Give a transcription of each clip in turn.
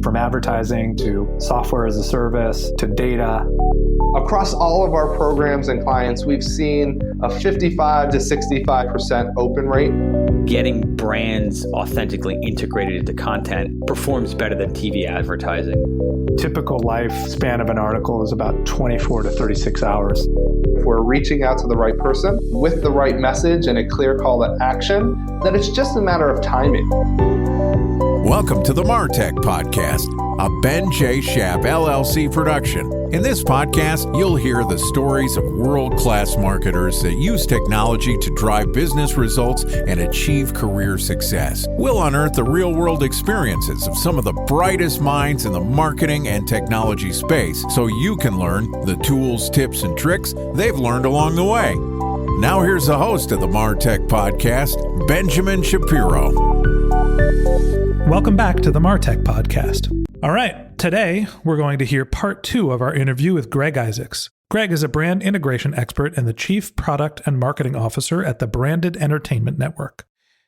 From advertising to software as a service to data. Across all of our programs and clients, we've seen a 55 to 65% open rate. Getting brands authentically integrated into content performs better than TV advertising. Typical lifespan of an article is about 24 to 36 hours. If we're reaching out to the right person with the right message and a clear call to action, then it's just a matter of timing. Welcome to the MarTech Podcast, a Ben J. Schaap LLC production. In this podcast, you'll hear the stories of world-class marketers that use technology to drive business results and achieve career success. We'll unearth the real-world experiences of some of the brightest minds in the marketing and technology space so you can learn the tools, tips, and tricks they've learned along the way. Now here's the host of the MarTech Podcast, Benjamin Shapiro. Welcome back to the MarTech Podcast. All right, today we're going to hear part 2 of our interview with Greg Isaacs. Greg is a brand integration expert and the Chief Product and Marketing Officer at the Branded Entertainment Network.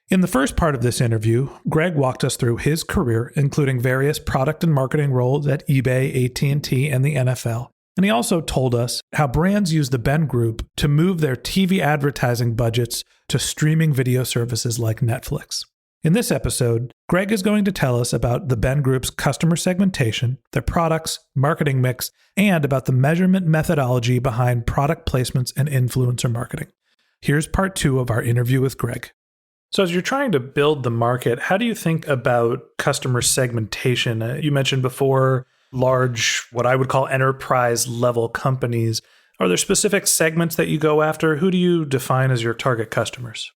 In the first part of this interview, Greg walked us through his career, including various product and marketing roles at eBay, AT&T, and the NFL. And he also told us how brands use the Ben Group to move their TV advertising budgets to streaming video services like Netflix. In this episode, Greg is going to tell us about the Ben Group's customer segmentation, their products, marketing mix, and about the measurement methodology behind product placements and influencer marketing. Here's part 2 of our interview with Greg. So as you're trying to build the market, how do you think about customer segmentation? You mentioned before large, what I would call enterprise level companies. Are there specific segments that you go after? Who do you define as your target customers?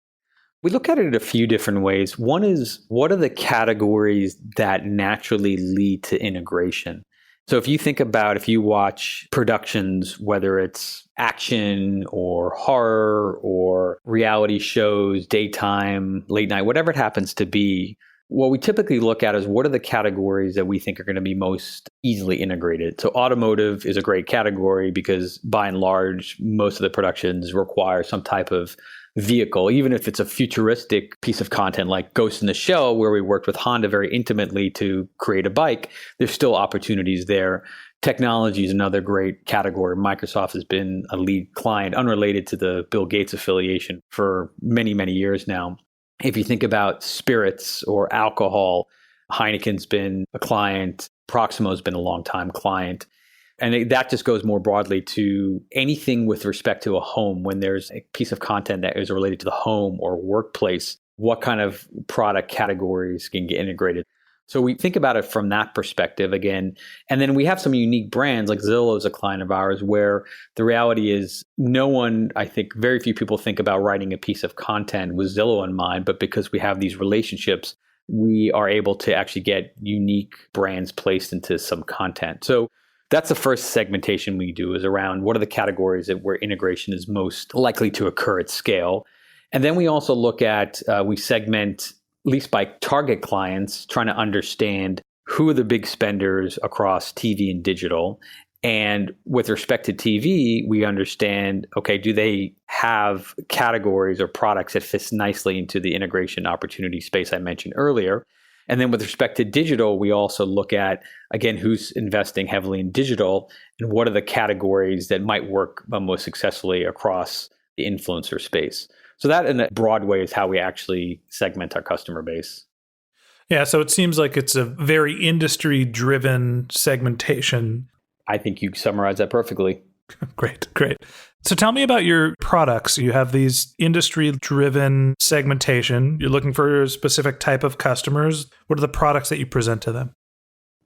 We look at it a few different ways. One is, what are the categories that naturally lead to integration? So if you watch productions, whether it's action or horror or reality shows, daytime, late night, whatever it happens to be, what we typically look at is what are the categories that we think are going to be most easily integrated. So automotive is a great category because by and large, most of the productions require some type of vehicle, even if it's a futuristic piece of content like Ghost in the Shell, where we worked with Honda very intimately to create a bike, there's still opportunities there. Technology is another great category. Microsoft has been a lead client, unrelated to the Bill Gates affiliation, for many, many years now. If you think about spirits or alcohol, Heineken's been a client, Proximo's been a long-time client. And that just goes more broadly to anything with respect to a home. When there's a piece of content that is related to the home or workplace, what kind of product categories can get integrated? So we think about it from that perspective again. And then we have some unique brands, like Zillow is a client of ours, where the reality is very few people think about writing a piece of content with Zillow in mind, but because we have these relationships, we are able to actually get unique brands placed into some content. So that's the first segmentation we do, is around what are the categories where integration is most likely to occur at scale. And then we also look at, we segment, at least by target clients, trying to understand who are the big spenders across TV and digital. And with respect to TV, we understand, okay, do they have categories or products that fits nicely into the integration opportunity space I mentioned earlier? And then with respect to digital, we also look at, again, who's investing heavily in digital and what are the categories that might work most successfully across the influencer space. So that in a broad way is how we actually segment our customer base. Yeah, so it seems like it's a very industry-driven segmentation. I think you summarized that perfectly. Great. So tell me about your products. You have these industry-driven segmentation. You're looking for a specific type of customers. What are the products that you present to them?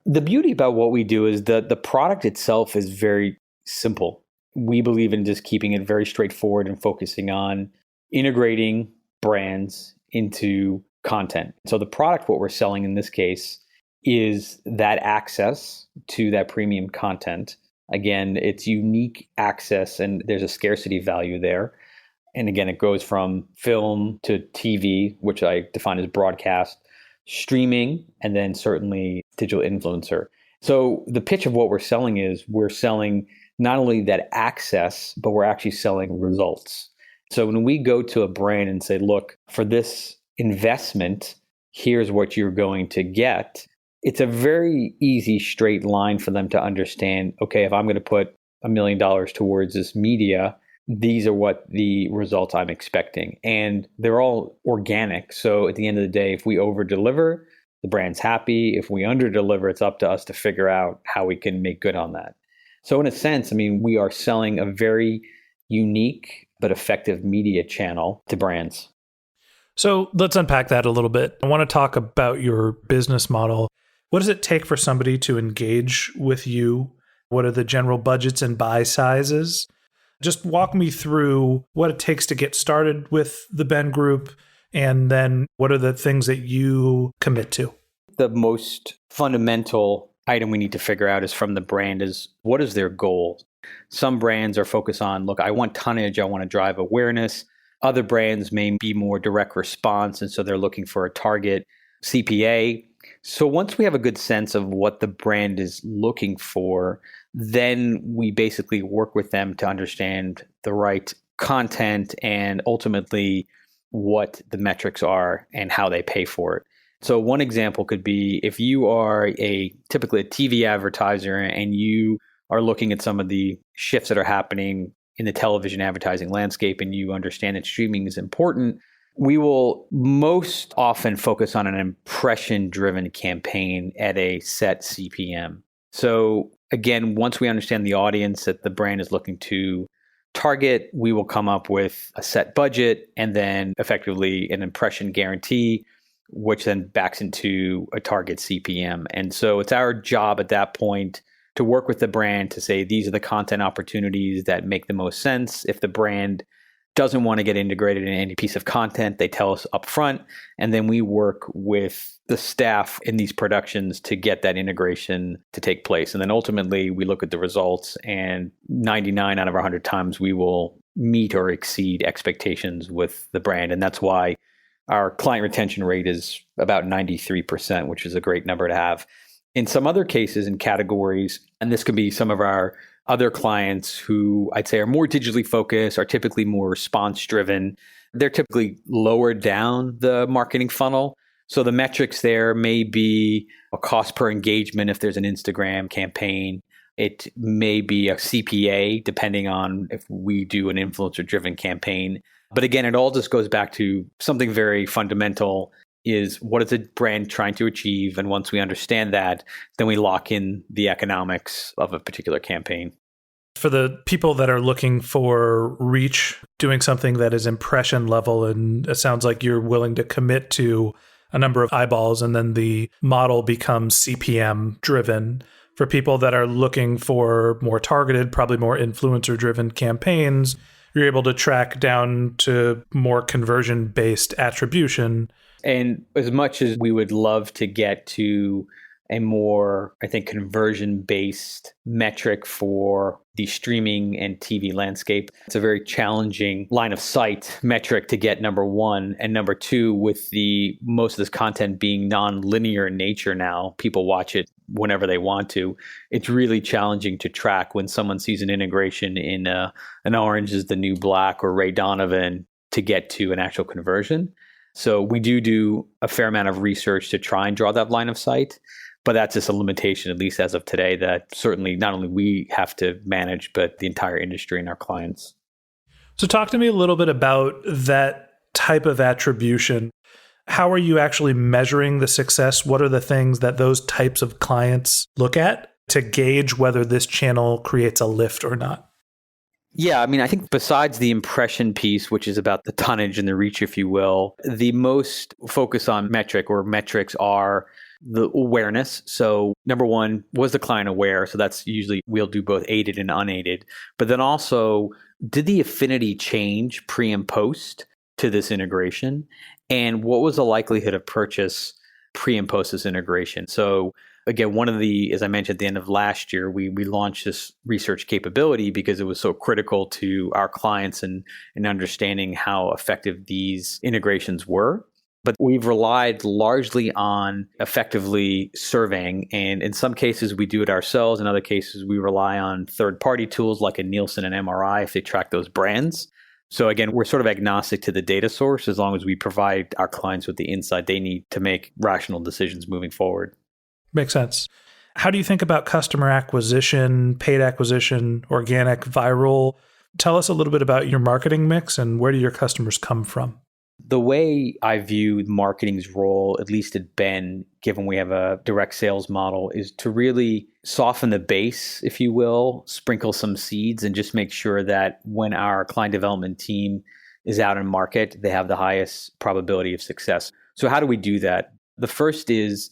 The beauty about what we do is that the product itself is very simple. We believe in just keeping it very straightforward and focusing on integrating brands into content. So the product, what we're selling in this case, is that access to that premium content. Again, it's unique access and there's a scarcity value there. And again, it goes from film to TV, which I define as broadcast, streaming, and then certainly digital influencer. So the pitch of what we're selling is we're selling not only that access, but we're actually selling results. So when we go to a brand and say, look, for this investment, here's what you're going to get, it's a very easy straight line for them to understand, okay, if I'm going to put $1 million towards this media, these are what the results I'm expecting. And they're all organic. So at the end of the day, if we over deliver, the brand's happy. If we under deliver, it's up to us to figure out how we can make good on that. So in a sense, I mean, we are selling a very unique but effective media channel to brands. So let's unpack that a little bit. I want to talk about your business model. What does it take for somebody to engage with you? What are the general budgets and buy sizes? Just walk me through what it takes to get started with the Ben Group, and then what are the things that you commit to? The most fundamental item we need to figure out is from the brand is what is their goal? Some brands are focused on, look, I want tonnage, I want to drive awareness. Other brands may be more direct response, and so they're looking for a target CPA. So once we have a good sense of what the brand is looking for, then we basically work with them to understand the right content and ultimately what the metrics are and how they pay for it. So one example could be if you are typically a TV advertiser and you are looking at some of the shifts that are happening in the television advertising landscape and you understand that streaming is important, we will most often focus on an impression-driven campaign at a set CPM. So again, once we understand the audience that the brand is looking to target, we will come up with a set budget and then effectively an impression guarantee, which then backs into a target CPM. And so it's our job at that point to work with the brand to say, these are the content opportunities that make the most sense. If the brand doesn't want to get integrated in any piece of content, they tell us up front, and then we work with the staff in these productions to get that integration to take place. And then ultimately, we look at the results, and 99 out of 100 times, we will meet or exceed expectations with the brand. And that's why our client retention rate is about 93%, which is a great number to have. In some other cases and categories, and this could be some of our other clients who I'd say are more digitally focused, are typically more response driven. They're typically lower down the marketing funnel. So the metrics there may be a cost per engagement if there's an Instagram campaign. It may be a CPA, depending on if we do an influencer driven campaign. But again, it all just goes back to something very fundamental is what is the brand trying to achieve? And once we understand that, then we lock in the economics of a particular campaign. For the people that are looking for reach, doing something that is impression level, and it sounds like you're willing to commit to a number of eyeballs, and then the model becomes CPM driven. For people that are looking for more targeted, probably more influencer driven campaigns, you're able to track down to more conversion based attribution. And as much as we would love to get to a more, I think, conversion-based metric for the streaming and TV landscape, it's a very challenging line of sight metric to get, number one. And number two, with the most of this content being non-linear in nature now, people watch it whenever they want to. It's really challenging to track when someone sees an integration in an Orange is the New Black or Ray Donovan to get to an actual conversion. So we do a fair amount of research to try and draw that line of sight, but that's just a limitation, at least as of today, that certainly not only we have to manage, but the entire industry and our clients. So talk to me a little bit about that type of attribution. How are you actually measuring the success? What are the things that those types of clients look at to gauge whether this channel creates a lift or not? Yeah, I mean, I think besides the impression piece, which is about the tonnage and the reach, if you will, the most focus on metric or metrics are the awareness. So number one, was the client aware? So that's usually we'll do both aided and unaided. But then also, did the affinity change pre and post to this integration? And what was the likelihood of purchase pre and post this integration? So again, one of the, as I mentioned at the end of last year, we launched this research capability because it was so critical to our clients and understanding how effective these integrations were. But we've relied largely on effectively surveying. And in some cases, we do it ourselves. In other cases, we rely on third-party tools like a Nielsen and MRI if they track those brands. So again, we're sort of agnostic to the data source as long as we provide our clients with the insight they need to make rational decisions moving forward. Makes sense. How do you think about customer acquisition, paid acquisition, organic, viral? Tell us a little bit about your marketing mix and where do your customers come from? The way I view marketing's role, at least at Ben, given we have a direct sales model, is to really soften the base, if you will, sprinkle some seeds, and just make sure that when our client development team is out in market, they have the highest probability of success. So how do we do that? The first is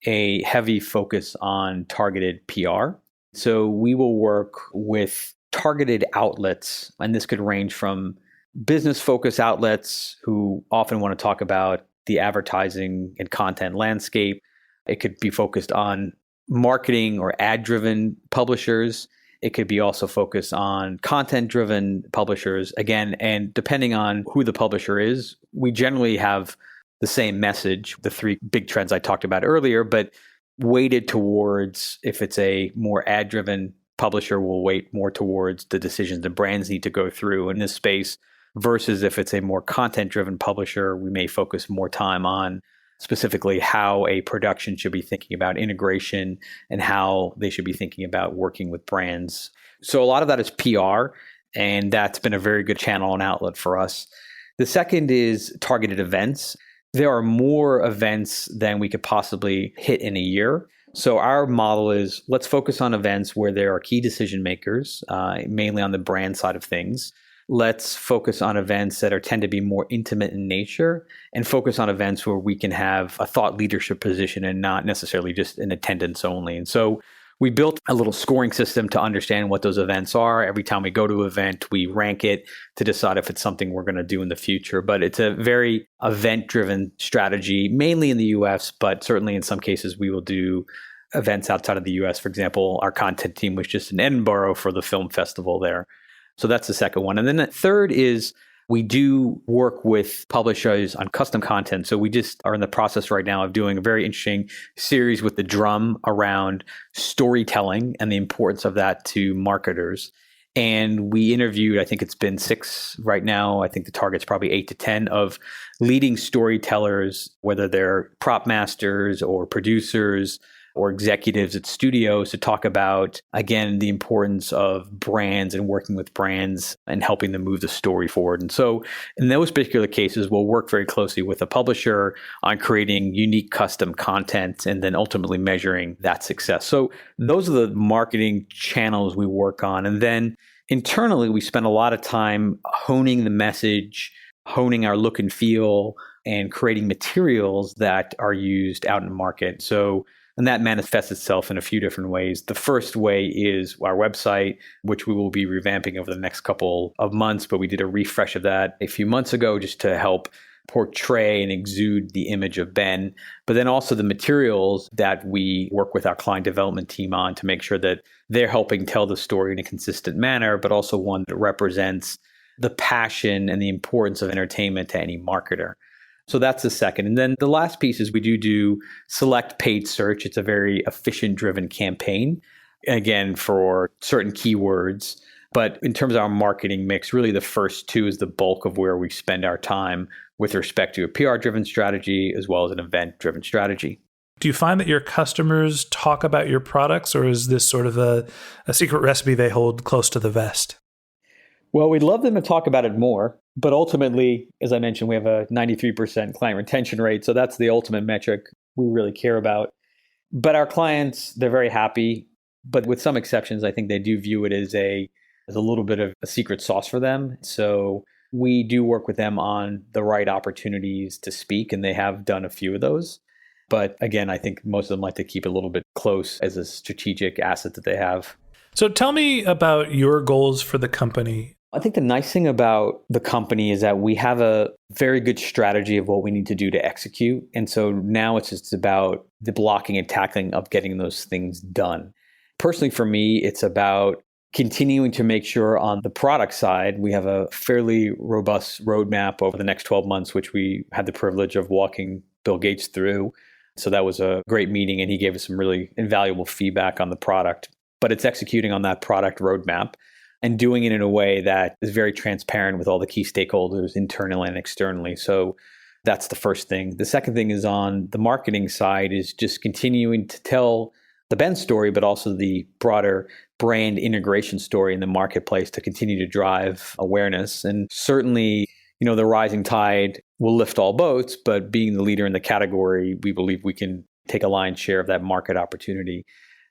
a heavy focus on targeted PR. So we will work with targeted outlets, and this could range from business-focused outlets who often want to talk about the advertising and content landscape. It could be focused on marketing or ad-driven publishers. It could be also focused on content-driven publishers. Again, and depending on who the publisher is, we generally have the same message, the three big trends I talked about earlier, but weighted towards, if it's a more ad-driven publisher, will weight more towards the decisions the brands need to go through in this space, versus if it's a more content-driven publisher, we may focus more time on specifically how a production should be thinking about integration and how they should be thinking about working with brands. So a lot of that is PR, and that's been a very good channel and outlet for us. The second is targeted events. There are more events than we could possibly hit in a year. So our model is, let's focus on events where there are key decision makers, mainly on the brand side of things. Let's focus on events that tend to be more intimate in nature, and focus on events where we can have a thought leadership position and not necessarily just an attendance only. And so we built a little scoring system to understand what those events are. Every time we go to an event, we rank it to decide if it's something we're going to do in the future. But it's a very event-driven strategy, mainly in the US, but certainly in some cases we will do events outside of the US. For example, our content team was just in Edinburgh for the film festival there. So that's the second one. And then the third is we do work with publishers on custom content. So we just are in the process right now of doing a very interesting series with the Drum around storytelling and the importance of that to marketers. And we interviewed, I think it's been 6 right now. I think the target's probably 8 to 10 of leading storytellers, whether they're prop masters or producers or executives at studios, to talk about, again, the importance of brands and working with brands and helping them move the story forward. And so in those particular cases, we'll work very closely with a publisher on creating unique custom content and then ultimately measuring that success. So those are the marketing channels we work on. And then internally, we spend a lot of time honing the message, honing our look and feel, and creating materials that are used out in the market. And that manifests itself in a few different ways. The first way is our website, which we will be revamping over the next couple of months, but we did a refresh of that a few months ago just to help portray and exude the image of Ben. But then also the materials that we work with our client development team on to make sure that they're helping tell the story in a consistent manner, but also one that represents the passion and the importance of entertainment to any marketer. So that's the second. And then the last piece is we do select paid search. It's a very efficient driven campaign, again, for certain keywords. But in terms of our marketing mix, really the first two is the bulk of where we spend our time with respect to a PR driven strategy as well as an event driven strategy. Do you find that your customers talk about your products, or is this sort of a secret recipe they hold close to the vest? Well, we'd love them to talk about it more. But ultimately, as I mentioned, we have a 93% client retention rate. So that's the ultimate metric we really care about. But our clients, they're very happy. But with some exceptions, I think they do view it as a little bit of a secret sauce for them. So we do work with them on the right opportunities to speak, and they have done a few of those. But again, I think most of them like to keep it a little bit close as a strategic asset that they have. So tell me about your goals for the company. I think the nice thing about the company is that we have a very good strategy of what we need to do to execute. And so now it's just about the blocking and tackling of getting those things done. Personally, for me, it's about continuing to make sure on the product side, we have a fairly robust roadmap over the next 12 months, which we had the privilege of walking Bill Gates through. So that was a great meeting, and he gave us some really invaluable feedback on the product. But it's executing on that product roadmap. and doing it in a way that is very transparent with all the key stakeholders internally and externally. So that's the first thing. The second thing is on the marketing side is just continuing to tell the Ben story, but also the broader brand integration story in the marketplace to continue to drive awareness. And certainly, the rising tide will lift all boats, but being the leader in the category, we believe we can take a lion's share of that market opportunity.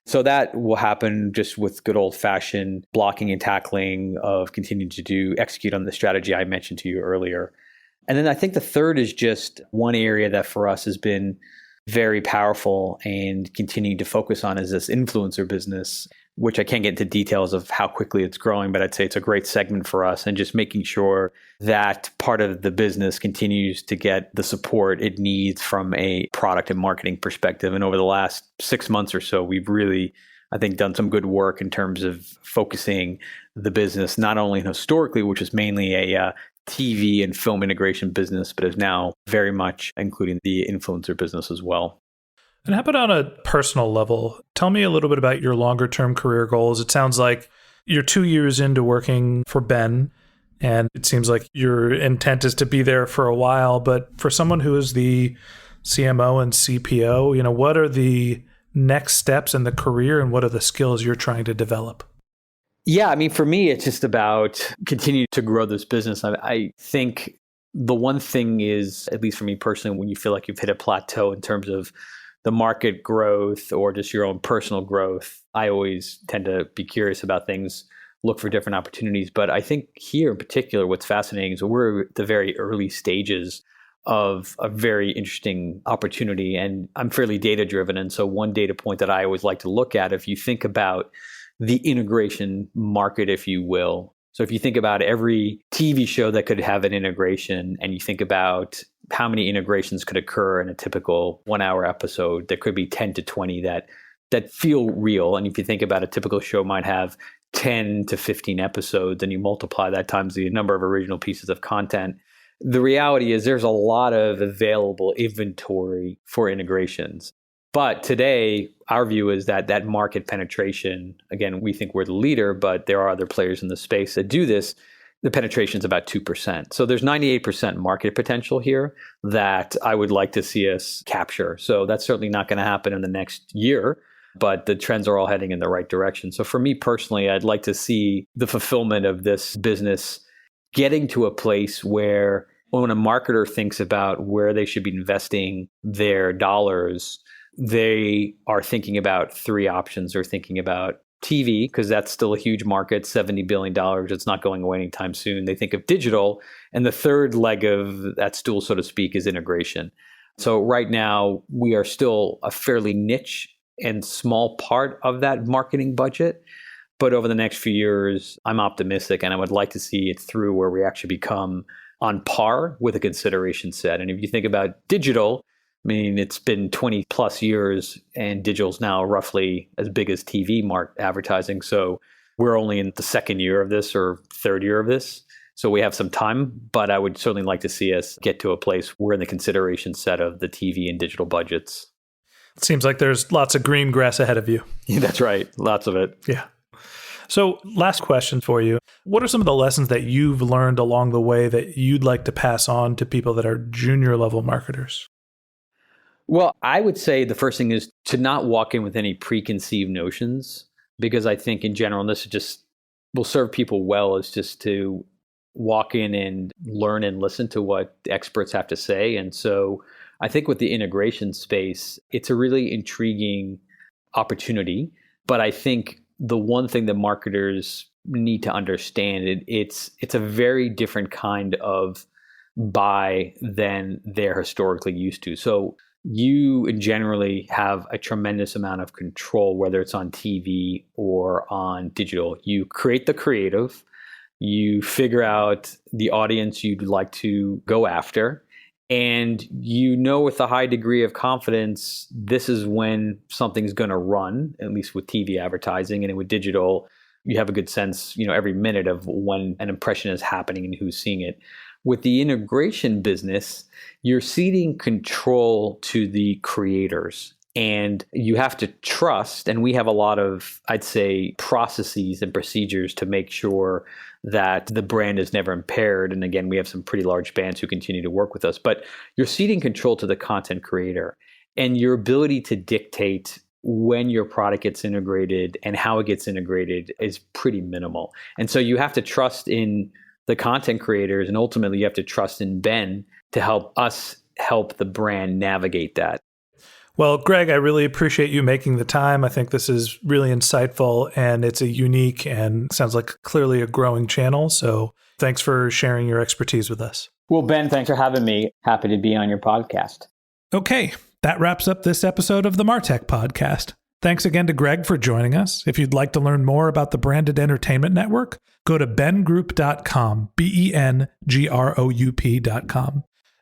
So that will happen just with good old-fashioned blocking and tackling of continuing to execute on the strategy I mentioned to you earlier. And then I think the third is just one area that for us has been very powerful and continuing to focus on is this influencer business, which I can't get into details of how quickly it's growing, but I'd say it's a great segment for us, and just making sure that part of the business continues to get the support it needs from a product and marketing perspective. And over the last 6 months or so, we've really, I think, done some good work in terms of focusing the business, not only historically, which was mainly a TV and film integration business, but is now very much including the influencer business as well. And how about on a personal level? Tell me a little bit about your longer term career goals. It sounds like you're 2 years into working for Ben, and it seems like your intent is to be there for a while. But for someone who is the CMO and CPO, what are the next steps in the career and what are the skills you're trying to develop? Yeah, for me, it's just about continuing to grow this business. I think the one thing is, at least for me personally, when you feel like you've hit a plateau in terms of the market growth or just your own personal growth, I always tend to be curious about things, look for different opportunities. But I think here in particular, what's fascinating is we're at the very early stages of a very interesting opportunity. And I'm fairly data driven. And so one data point that I always like to look at, if you think about the integration market, if you will. So if you think about every TV show that could have an integration, and you think about how many integrations could occur in a typical 1 hour episode, there could be 10 to 20 that feel real. And if you think about a typical show might have 10 to 15 episodes, and you multiply that times the number of original pieces of content, the reality is there's a lot of available inventory for integrations. But today, our view is that market penetration, again, we think we're the leader, but there are other players in the space that do this. The penetration is about 2%. So there's 98% market potential here that I would like to see us capture. So that's certainly not going to happen in the next year, but the trends are all heading in the right direction. So for me personally, I'd like to see the fulfillment of this business getting to a place where when a marketer thinks about where they should be investing their dollars, they are thinking about three options. They're thinking about TV, because that's still a huge market, $70 billion. It's not going away anytime soon. They think of digital. And the third leg of that stool, so to speak, is integration. So right now, we are still a fairly niche and small part of that marketing budget. But over the next few years, I'm optimistic, and I would like to see it through where we actually become on par with a consideration set. And if you think about digital, it's been 20 plus years, and digital's now roughly as big as TV advertising. So we're only in the second year of this or third year of this. So we have some time, but I would certainly like to see us get to a place where we're in the consideration set of the TV and digital budgets. It seems like there's lots of green grass ahead of you. Yeah, that's right. Lots of it. Yeah. So last question for you. What are some of the lessons that you've learned along the way that you'd like to pass on to people that are junior level marketers? Well, I would say the first thing is to not walk in with any preconceived notions, because I think in general, and this just will serve people well, is just to walk in and learn and listen to what the experts have to say. And so I think with the integration space, it's a really intriguing opportunity. But I think the one thing that marketers need to understand, it's a very different kind of buy than they're historically used to. So you generally have a tremendous amount of control, whether it's on TV or on digital. You create the creative, you figure out the audience you'd like to go after, and with a high degree of confidence, this is when something's going to run, at least with TV advertising. And with digital, you have a good sense, every minute of when an impression is happening and who's seeing it. With the integration business, you're ceding control to the creators. And you have to trust, and we have a lot of, I'd say, processes and procedures to make sure that the brand is never impaired. And again, we have some pretty large brands who continue to work with us, but you're ceding control to the content creator, and your ability to dictate when your product gets integrated and how it gets integrated is pretty minimal. And so you have to trust in the content creators, and ultimately you have to trust in Ben to help us help the brand navigate that. Well, Greg, I really appreciate you making the time. I think this is really insightful, and it's a unique and sounds like clearly a growing channel. So thanks for sharing your expertise with us. Well, Ben, thanks for having me. Happy to be on your podcast. Okay, that wraps up this episode of the MarTech podcast. Thanks again to Greg for joining us. If you'd like to learn more about the Branded Entertainment Network, go to bengroup.com, BENGROUP.com.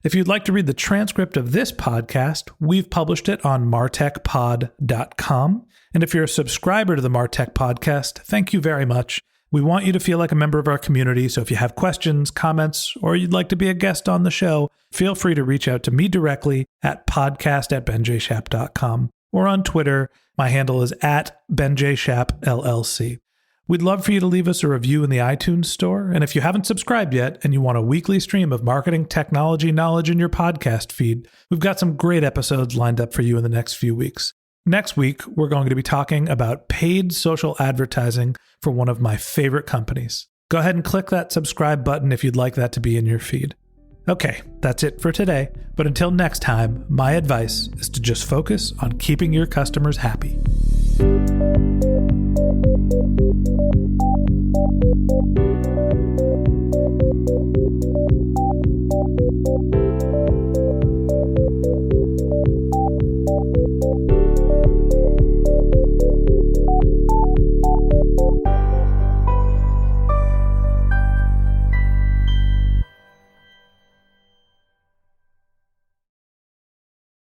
If you'd like to read the transcript of this podcast, we've published it on martechpod.com. And if you're a subscriber to the MarTech podcast, thank you very much. We want you to feel like a member of our community, so if you have questions, comments, or you'd like to be a guest on the show, feel free to reach out to me directly at podcast@benjshap.com or on Twitter. My handle is @benjshapllc. We'd love for you to leave us a review in the iTunes store. And if you haven't subscribed yet and you want a weekly stream of marketing technology knowledge in your podcast feed, we've got some great episodes lined up for you in the next few weeks. Next week, we're going to be talking about paid social advertising for one of my favorite companies. Go ahead and click that subscribe button if you'd like that to be in your feed. Okay, that's it for today. But until next time, my advice is to just focus on keeping your customers happy.